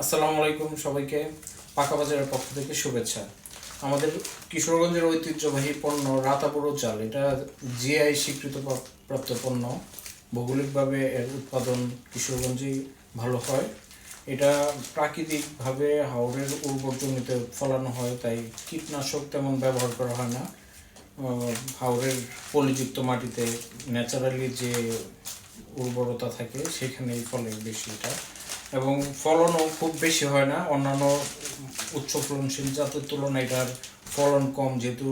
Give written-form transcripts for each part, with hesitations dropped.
আসসালামু আলাইকুম সবাইকে। পাকা বাজারের পক্ষ থেকে শুভেচ্ছা। আমাদের কিশোরগঞ্জের ঐতিহ্যবাহী পণ্য রাতাপুরো চাল, এটা জিআই স্বীকৃত প্রাপ্ত পণ্য। ভৌগোলিকভাবে এর উৎপাদন কিশোরগঞ্জেই ভালো হয়। এটা প্রাকৃতিকভাবে হাওরের উর্বর জমিতে ফলানো হয়, তাই কীটনাশক তেমন ব্যবহার করা হয় না। হাওরের পলিযুক্ত মাটিতে ন্যাচারালি যে উর্বরতা থাকে সেখানেই ফলে বেশি এটা, এবং ফলনও খুব বেশি হয় না। অন্যান্য উচ্চ ফলনশীল জাতের তুলনায় এটার ফলন কম, যেহেতু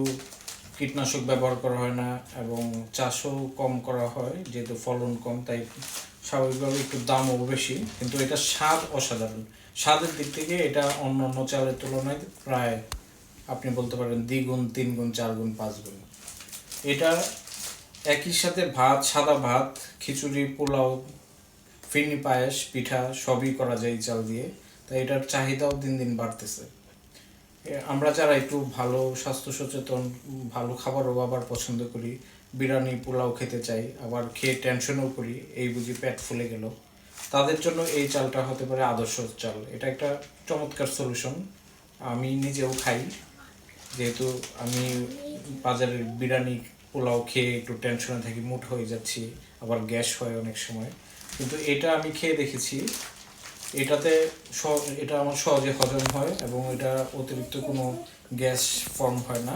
কীটনাশক ব্যবহার করা হয় না এবং চাষও কম করা হয়, যেহেতু ফলন কম তাই স্বাভাবিকভাবে একটু দামও বেশি। কিন্তু এটা স্বাদ অসাধারণ। স্বাদের দিক থেকে এটা অন্যান্য চালের তুলনায় প্রায় আপনি বলতে পারেন দ্বিগুণ, তিনগুণ, চারগুণ, পাঁচগুণ। এটা একই সাথে ভাত, সাদা ভাত, খিচুড়ি, পোলাও, ফিরনি, পায়েস, পিঠা সবই করা যায় এই চাল দিয়ে। তাই এটার চাহিদাও দিন দিন বাড়তেছে। আমরা যারা একটু ভালো স্বাস্থ্য সচেতন, ভালো খাবারও আবার পছন্দ করি, বিরিয়ানি, পোলাও খেতে চাই, আবার খেয়ে টেনশনও করি এই বুঝি পেট ফুলে গেল, তাদের জন্য এই চালটা হতে পারে আদর্শ চাল। এটা একটা চমৎকার সলিউশন। আমি নিজেও খাই, যেহেতু আমি বাজারের বিরিয়ানি, পোলাও খেয়ে একটু টেনশনে থাকি, মুড হয়ে যাচ্ছি, আবার গ্যাস হয় অনেক সময়। কিন্তু এটা আমি খেয়ে দেখেছি, এটাতে এটা আমার সহজে হজম হয় এবং এটা অতিরিক্ত কোনো গ্যাস ফর্ম হয় না।